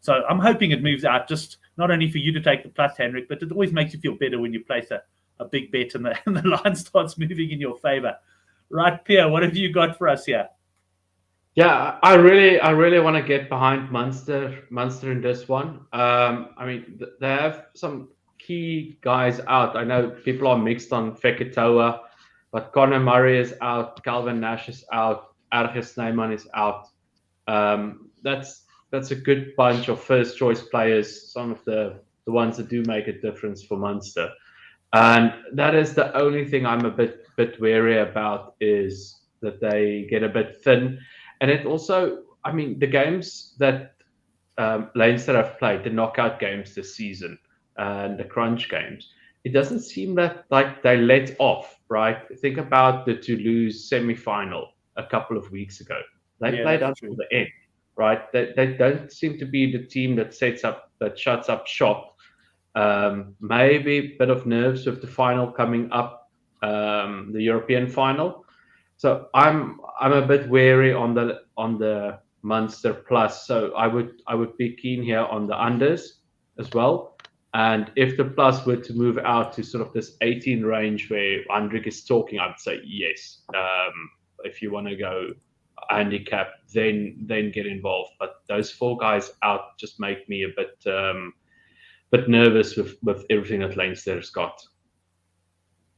Speaker 1: So I'm hoping it moves out, just not only for you to take the plus, Henrik, but it always makes you feel better when you place a big bet and the line starts moving in your favor. Right, Pierre, what have you got for us here?
Speaker 3: Yeah, I really want to get behind Munster in this one. They have some key guys out. I know people are mixed on Fekitoa, but Conor Murray is out, Calvin Nash is out, Erge Snyman is out. That's a good bunch of first choice players, some of the ones that do make a difference for Munster. And that is the only thing I'm a bit wary about, is that they get a bit thin. And it also, the games that Leinster have played, the knockout games this season and the crunch games, it doesn't seem that like they let off, right? Think about the Toulouse semi-final a couple of weeks ago. They played until the end, right? They don't seem to be the team that shuts up shop. Maybe a bit of nerves with the final coming up, the European final. So I'm a bit wary on the Munster plus. So I would be keen here on the unders as well. And if the plus were to move out to sort of this 18 range where Hendrik is talking, I'd say yes. If you want to go handicap, then get involved. But those 4 guys out just make me a bit nervous with everything that Leinster's got.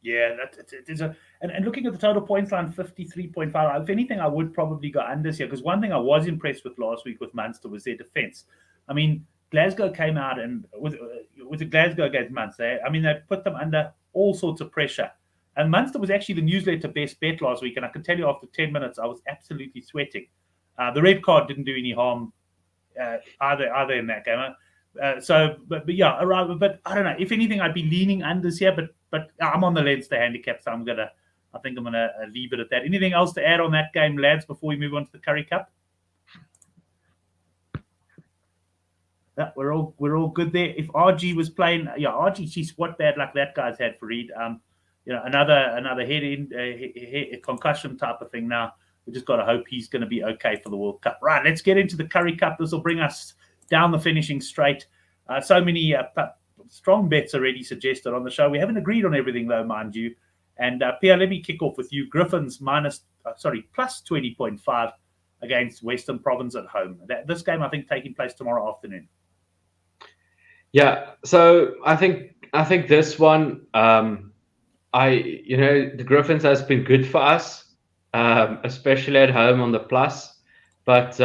Speaker 1: Yeah, it is and looking at the total points line, 53.5. If anything, I would probably go unders here, because one thing I was impressed with last week with Munster was their defence. I mean, Glasgow came out and with the Glasgow against Munster, I mean, they put them under all sorts of pressure. And Munster was actually the newsletter best bet last week, and I can tell you after 10 minutes, I was absolutely sweating. The red card didn't do any harm either in that game. But yeah, but I don't know. If anything, I'd be leaning unders here, but I'm on the Leinster handicap, so I think I'm gonna leave it at that. Anything else to add on that game, lads, before we move on to the Currie Cup? Yeah, we're all good there. If RG was playing, RG, geez, what bad luck that guy's had for Reed. Another head concussion type of thing. Now we just got to hope he's going to be okay for the World Cup. Right, let's get into the Currie Cup. This will bring us down the finishing straight. So many strong bets already suggested on the show. We haven't agreed on everything though, mind you. And Pierre, let me kick off with you. Griffins plus 20.5 against Western Province at home. This game, I think, taking place tomorrow afternoon.
Speaker 3: Yeah, so I think this one, the Griffins has been good for us, especially at home on the plus. But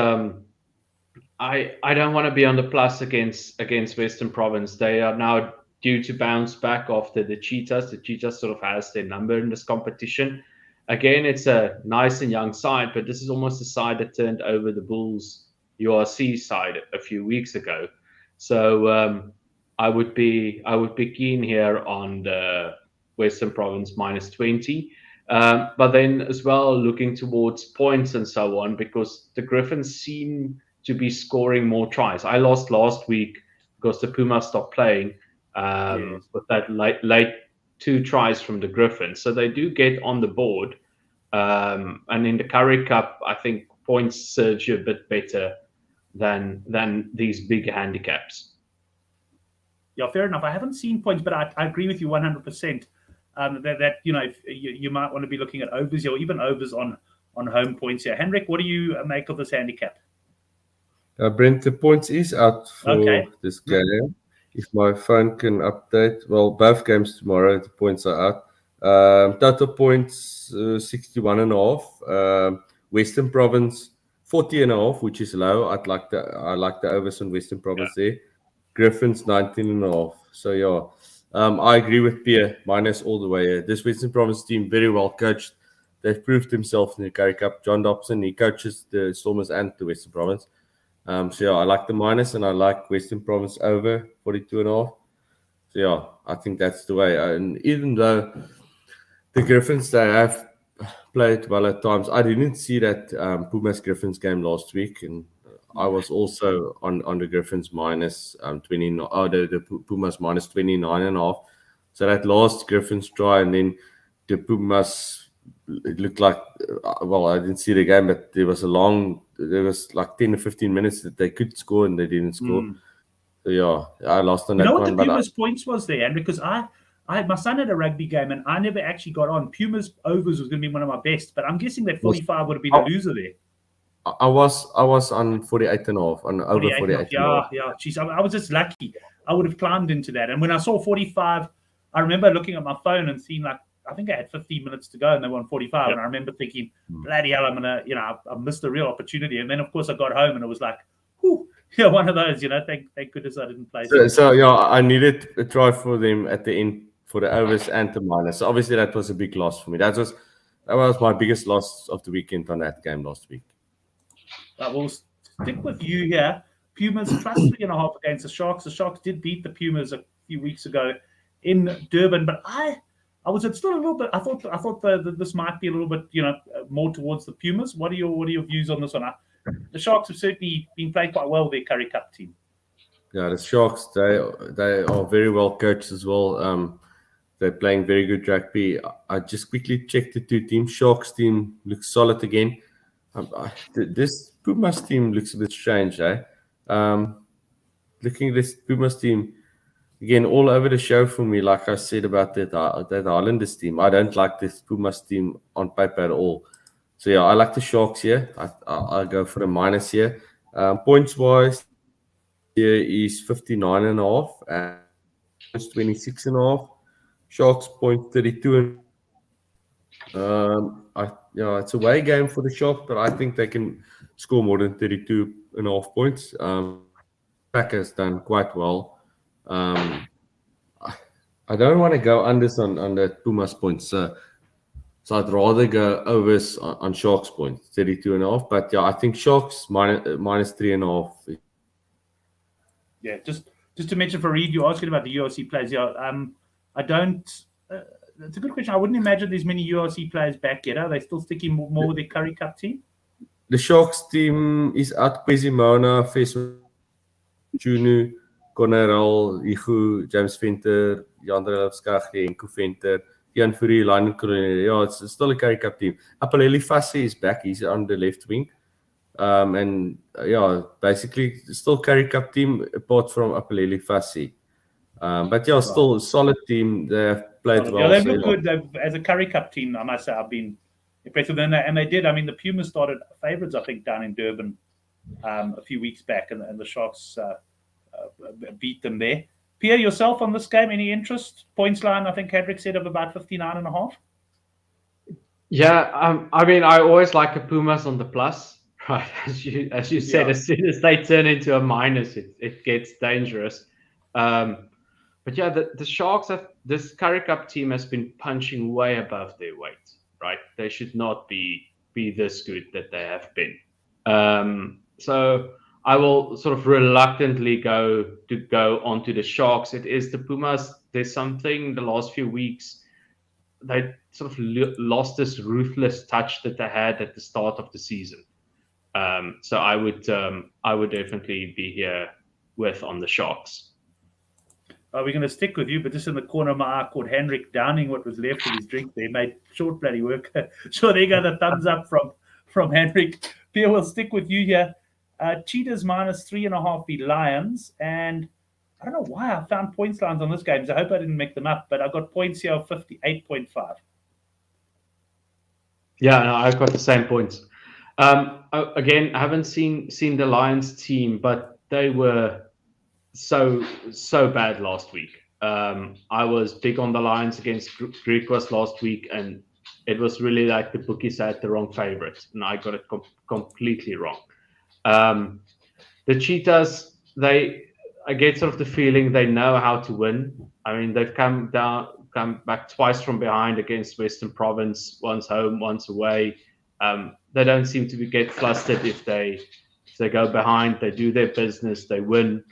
Speaker 3: I don't want to be on the plus against Western Province. They are now due to bounce back after the Cheetahs. The Cheetahs sort of has their number in this competition. Again, it's a nice and young side, but this is almost a side that turned over the Bulls URC side a few weeks ago. So I would be keen here on the Western Province minus 20. But then as well looking towards points and so on, because the Griffins seem to be scoring more tries. I lost last week because the Pumas stopped playing with that late 2 tries from the Griffins. So they do get on the board. And in the Currie Cup, I think points surge a bit better than these big handicaps.
Speaker 1: Yeah, fair enough. I haven't seen points, but I agree with you 100%. That you might want to be looking at overs or even overs on home points here. Hendrik, what do you make of this handicap?
Speaker 2: Brent, the points is out for this game. If my phone can update, well, both games tomorrow, the points are out. Total points 61.5. Western Province 40.5, which is low. I like the overs on Western Province there. Griffins 19.5. So yeah, I agree with Pierre, minus all the way. This Western Province team very well coached. They've proved themselves in the Currie Cup. John Dobson, he coaches the Stormers and the Western Province. So yeah, I like the minus, and I like Western Province over 42.5. So yeah, I think that's the way. And even though the Griffins, they have played well at times, I didn't see that Pumas Griffins game last week, and I was also on the Griffins minus 29. The Pumas minus 29.5. So that last Griffins try, and then the Pumas. It looked like, well, I didn't see the game, but there was like 10 or 15 minutes that they could score and they didn't score. So yeah, I lost on that one.
Speaker 1: You know what the Pumas points was there, and because I my son had a rugby game and I never actually got on. Pumas overs was going to be one of my best, but I'm guessing that 45 would have been a loser there.
Speaker 2: I was on 48.5, on over 48.
Speaker 1: Yeah. Jeez, I was just lucky. I would have climbed into that. And when I saw 45, I remember looking at my phone and seeing I think I had 15 minutes to go and they were on 45. And I remember thinking, bloody hell, I missed a real opportunity. And then, of course, I got home and it was like, whew, one of those, thank goodness I didn't play.
Speaker 2: So yeah, I needed a try for them at the end for the overs and the minus. So obviously, that was a big loss for me. That was my biggest loss of the weekend on that game last week.
Speaker 1: We'll stick with you here. Pumas plus 3.5 against the Sharks. The Sharks did beat the Pumas a few weeks ago in Durban, but I was still a little bit. I thought this might be a little bit, more towards the Pumas. What are your views on this one? the Sharks have certainly been playing quite well with their Currie Cup team.
Speaker 2: Yeah, the Sharks, they are very well coached as well. They're playing very good rugby. I just quickly checked the two teams. Sharks team looks solid again. This Pumas team looks a bit strange, eh? Looking at this Pumas team, again, all over the show for me, like I said about that Highlanders team. I don't like this Pumas team on paper at all. So, yeah, I like the Sharks here. I'll go for a minus here. Points-wise, here is 59.5 and 26.5. Sharks point 32. It's a away game for the Sharks, but I think they can score more than 32.5 points. Packers done quite well. I don't want to go unders on the Pumas points, so I'd rather go overs on Sharks points, 32.5. But yeah, I think Sharks minus 3.5.
Speaker 1: Yeah, just to mention for Reed, you're asking about the URC players. Yeah, I don't. It's a good question. I wouldn't imagine there's many URC players back yet. Are they still sticking more with their Currie Cup team?
Speaker 2: The Sharks team is out Quizimona, Fesman, Junu, Conneral, Igu, James Venter, Jandre Lefskaghi, Enko Venter, Jan Fourie, Lionel Colonel. Yeah, it's still a Currie Cup team. Apaleli Fassi is back. He's on the left wing. Basically still Currie Cup team apart from Apaleli Fassi. But yeah, still a solid team. They have played well.
Speaker 1: Yeah, they look good. As a Currie Cup team, I must say, I've been impressed with them. And they did. I mean, the Pumas started favourites, I think, down in Durban a few weeks back, and the Sharks beat them there. Pierre, yourself on this game, any interest? Points line, I think Hedrick said, of about 59.5.
Speaker 3: Yeah, I mean, I always like a Pumas on the plus, right? As you said, as soon as they turn into a minus, it gets dangerous. But yeah, the Sharks this Currie Cup team has been punching way above their weight, right? They should not be this good that they have been. So I will sort of reluctantly go onto the Sharks. It is the Pumas. There's something the last few weeks they sort of lost this ruthless touch that they had at the start of the season. So I would definitely be here on the Sharks.
Speaker 1: We're going to stick with you, but just in the corner of my eye caught Henrik downing what was left of his drink there. Made short bloody work. Sure, there you go, the thumbs up from Henrik. Pierre, we'll stick with you here. Cheetahs minus 3.5 beat Lions. And I don't know why I found points lines on this game, so I hope I didn't make them up, but I got points here of 58.5.
Speaker 3: Yeah, no, I've got the same points. Again, I haven't seen the Lions team, but they were so bad last week. I was big on the Lions against Griquas last week, and it was really like the bookies had the wrong favorite, and I got it completely wrong. The Cheetahs, I get sort of the feeling they know how to win. I mean, they've come back twice from behind against Western Province, once home, once away. They don't seem to get flustered if they go behind. They do their business, they win.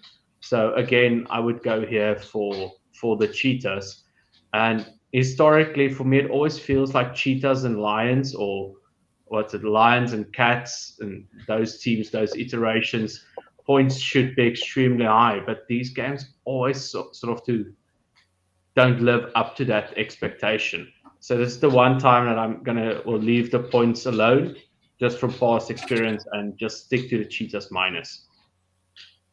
Speaker 3: So again, I would go here for the Cheetahs. And historically, for me, it always feels like Cheetahs and Lions, or Lions and Cats, and those teams, those iterations, points should be extremely high. But these games always sort of don't live up to that expectation. So this is the one time that we'll leave the points alone, just from past experience, and just stick to the Cheetahs minus.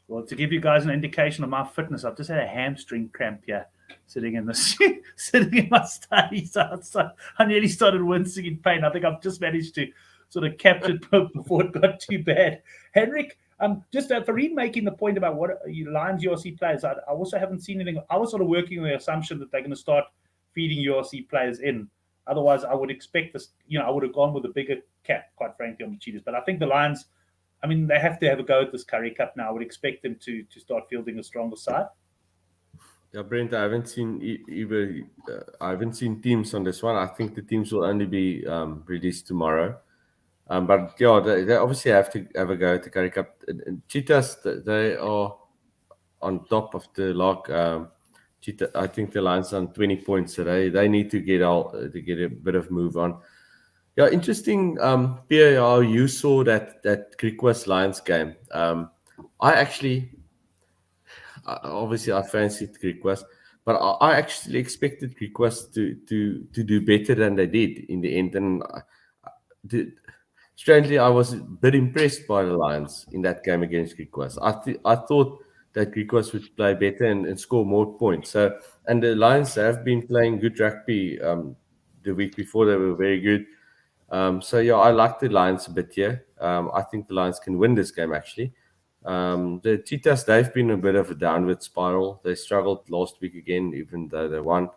Speaker 1: Well, to give you guys an indication of my fitness, I've just had a hamstring cramp here, sitting in my study. So I nearly started wincing in pain. I think I've just managed to sort of capture it before it got too bad. Henrik, just for making the point about what Lions URC players, I also haven't seen anything. I was sort of working on the assumption that they're going to start feeding URC players in. Otherwise, I would expect this. I would have gone with a bigger cap, quite frankly, on the Cheetahs. But I think the Lions, I mean, they have to have a go at this Currie Cup now. I would expect them to start fielding a stronger side.
Speaker 2: Yeah, Brent, I haven't seen teams on this one. I think the teams will only be released tomorrow. But yeah, they obviously have to have a go at the Currie Cup. Cheetahs, they are on top of the log. I think the Lions on 20 points today. They need to get a bit of move on. Yeah, interesting. Pierre, how you saw that Greek West Lions game. I actually, obviously, I fancied Greek West, but I actually expected Greek West to do better than they did in the end. And the, strangely, I was a bit impressed by the Lions in that game against Greek West. I thought that Greek West would play better and score more points. So, and the Lions have been playing good rugby. The week before they were very good. So yeah, I like the Lions a bit here. I think the Lions can win this game actually. The Cheetahs, they've been a bit of a downward spiral. They struggled last week again, even though they won.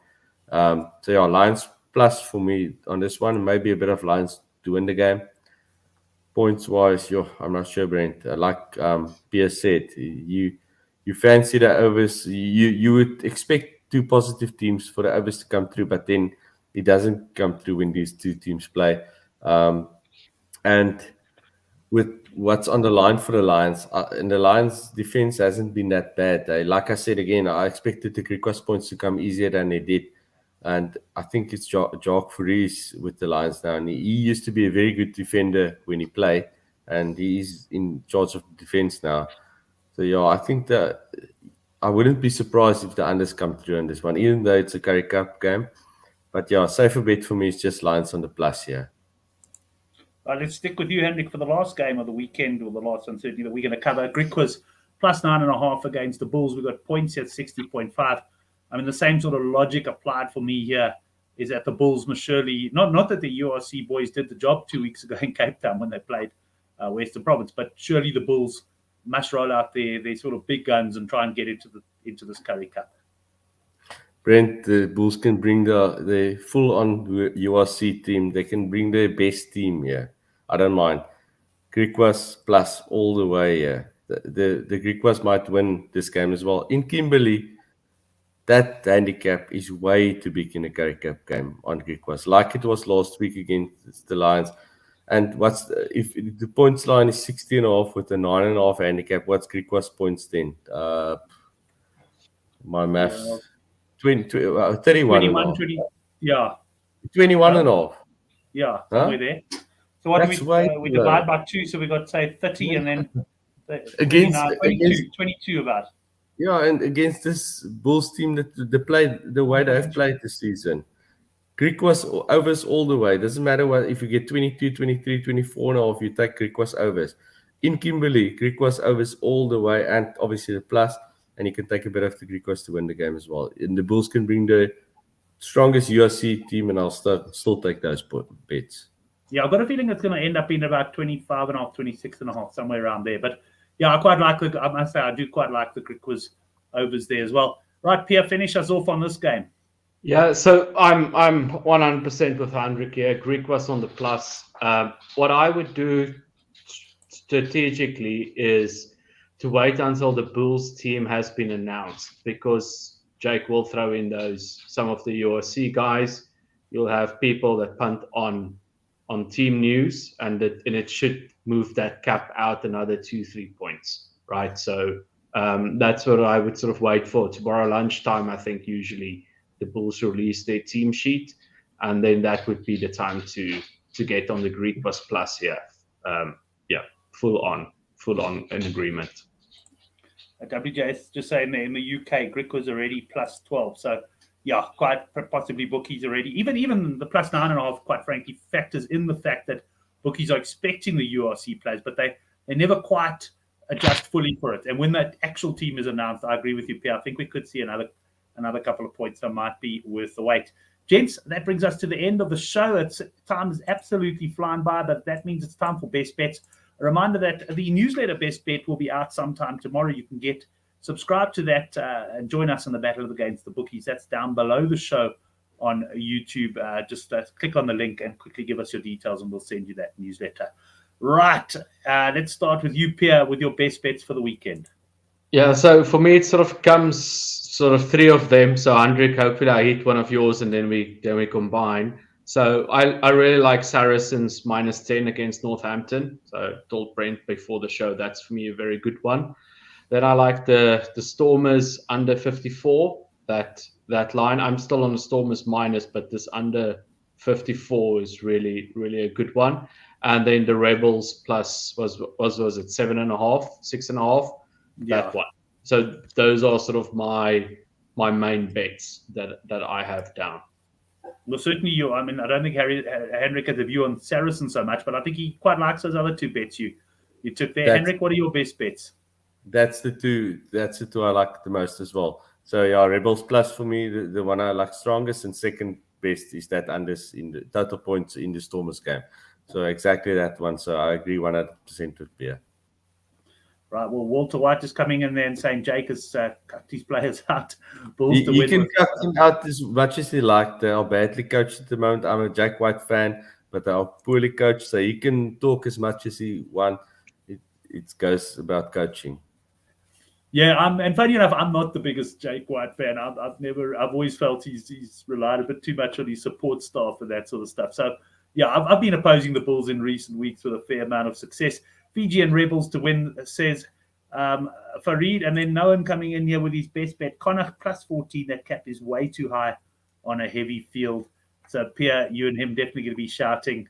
Speaker 2: So yeah, Lions plus for me on this one. Maybe a bit of Lions to win the game. Points wise, I'm not sure, Brent. Like Pierre said, you fancy the overs. You would expect two positive teams for the overs to come through, but then it doesn't come through when these two teams play. And with what's on the line for the Lions, and the Lions' defense hasn't been that bad. Like I said again, I expected the Greek West points to come easier than they did. And I think it's Jacques Fourie with the Lions now. And he used to be a very good defender when he played, and he's in charge of defense now. So, yeah, I think that I wouldn't be surprised if the unders come through on this one, even though it's a Currie Cup game. But, yeah, safer bet for me is just Lions on the plus here.
Speaker 1: Let's stick with you, Hendrik, for the last game of the weekend, or the last one, certainly, that we're going to cover. Greek was plus 9.5 against the Bulls. We've got points at 60.5. I mean, the same sort of logic applied for me here is that the Bulls must surely, not that the URC boys did the job 2 weeks ago in Cape Town when they played Western Province, but surely the Bulls must roll out their sort of big guns and try and get into this Currie Cup.
Speaker 2: Brent, the Bulls can bring the full-on URC team. They can bring their best team here. I don't mind. Greek was plus all the way here. The Greek was might win this game as well. In Kimberley, that handicap is way too big in a Currie Cup game on Greek was, like it was last week against the Lions. And if the points line is 60.5 with a 9.5 handicap, what's Greek was points then? My maths. 31
Speaker 1: 20, yeah.
Speaker 2: 21.5.
Speaker 1: Yeah, somewhere there. So what
Speaker 2: That's
Speaker 1: do we divide by 2, so we got, say, 30 and then 22 about.
Speaker 2: Yeah, and against this Bulls team that they played the way they have played this season, Greek was overs all the way. Doesn't matter what if you get 22, 23, 24.5, you take Greek was overs. In Kimberley, Greek was overs all the way, and obviously the plus, and you can take a bit of the Greek was to win the game as well. And the Bulls can bring the strongest URC team, and I'll still take those bets.
Speaker 1: Yeah, I've got a feeling it's going to end up being about 25.5, 26.5, somewhere around there. But yeah, I must say, I do quite like the Greek was overs there as well. Right, Pierre, finish us off on this game.
Speaker 3: Yeah, so I'm 100% with Hendrik here. Greek was on the plus. What I would do strategically is to wait until the Bulls team has been announced, because Jake will throw in some of the URC guys. You'll have people that punt on team news, and it should move that cap out another 2-3 points, right? So that's what I would sort of wait for. Tomorrow lunchtime, I think usually the Bulls release their team sheet, and then that would be the time to get on the Greek plus here. Full on in agreement.
Speaker 1: WJ is just saying that in the UK, Greek was already plus 12. So yeah, quite possibly bookies already. Even the plus 9.5, quite frankly, factors in the fact that bookies are expecting the URC players, but they never quite adjust fully for it. And when that actual team is announced, I agree with you, Pierre. I think we could see another couple of points that might be worth the wait. Gents, that brings us to the end of the show. Time is absolutely flying by, but that means it's time for Best Bets. A reminder that the newsletter Best Bet will be out sometime tomorrow. You can subscribe to that and join us in the battle against the bookies. That's down below the show on YouTube. Just click on the link and quickly give us your details, and we'll send you that newsletter. Right. Let's start with you, Pierre, with your best bets for the weekend.
Speaker 3: Yeah, so for me, it sort of comes 3 of them. So, Hendrik, hopefully I hit one of yours, and then we combine. So I really like Saracens -10 against Northampton. So I told Brent before the show that's for me a very good one. Then I like the Stormers under 54. That line, I'm still on the Stormers minus, but this under 54 is really, really a good one. And then the Rebels plus was it 7.5, 6.5?
Speaker 1: Yeah.
Speaker 3: That one. So those are sort of my main bets that I have down.
Speaker 1: Well, certainly I mean, I don't think Henrik has a view on Saracen so much, but I think he quite likes those other two bets you took there. Henrik, what are your best bets?
Speaker 2: That's the two I like the most as well. So yeah, Rebels plus for me, the one I like strongest, and second best is that unders in the total points in the Stormers game. So exactly that one. So I agree 100% with Pierre.
Speaker 1: Right. Well, Walter White is coming in there and saying Jake has cut these players out.
Speaker 2: You can cut them out as much as you like. They are badly coached at the moment. I'm a Jake White fan, but they are poorly coached. So he can talk as much as he wants. It goes about coaching.
Speaker 1: Yeah, and funny enough, I'm not the biggest Jake White fan. I've always felt he's relied a bit too much on his support staff and that sort of stuff. So yeah, I've been opposing the Bulls in recent weeks with a fair amount of success. Fiji and Rebels to win, says Farid, and then Noam coming in here with his best bet. Connacht plus 14. That cap is way too high on a heavy field. So Pierre, you and him definitely going to be shouting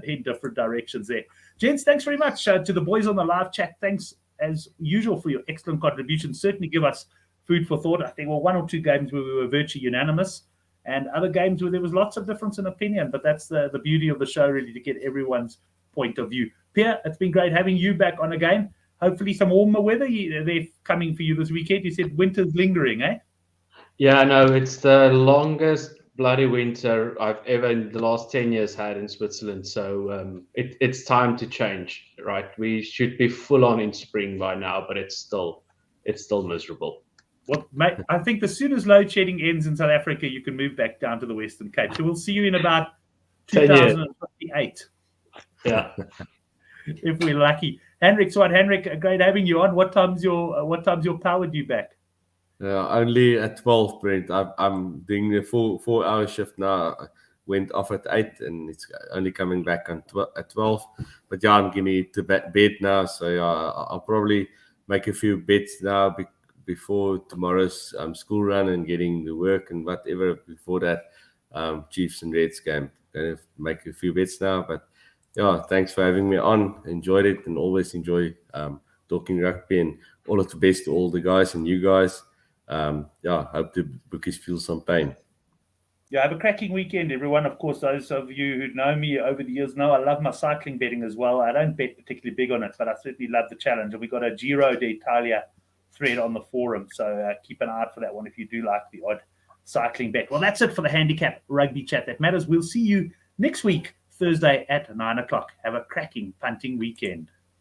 Speaker 1: in different directions there. Gents, thanks very much to the boys on the live chat. Thanks as usual for your excellent contributions. Certainly give us food for thought. I think one or two games where we were virtually unanimous, and other games where there was lots of difference in opinion. But that's the beauty of the show, really, to get everyone's point of view. Pierre, it's been great having you back on again. Hopefully some warmer weather they're coming for you this weekend. You said winter's lingering, eh?
Speaker 3: Yeah, no, it's the longest bloody winter I've ever in the last 10 years had in Switzerland. So it's time to change, right? We should be full on in spring by now, but it's still miserable.
Speaker 1: Well, mate, I think as soon as load shedding ends in South Africa, you can move back down to the Western Cape. So we'll see you in about 2058.
Speaker 3: Yeah.
Speaker 1: If we're lucky. Henrik, great having you on. What time's your power due back?
Speaker 2: Only at 12, Brent. I'm doing the 4-hour shift now. I went off at 8 and it's only coming back at 12. But yeah, I'm getting to bed now. So yeah, I'll probably make a few bets now before tomorrow's school run and getting the work and whatever before that Chiefs and Reds game. Going to make a few bets now. But yeah, thanks for having me on. Enjoyed it and always enjoy talking rugby, and all of the best to all the guys and you guys. Hope the bookies feel some pain.
Speaker 1: Yeah, have a cracking weekend, everyone. Of course, those of you who know me over the years know I love my cycling betting as well. I don't bet particularly big on it, but I certainly love the challenge. And we got a Giro d'Italia thread on the forum, so keep an eye out for that one if you do like the odd cycling bet. Well, that's it for the Handicap Rugby Chat That Matters. We'll see you next week, Thursday at 9 o'clock. Have a cracking punting weekend.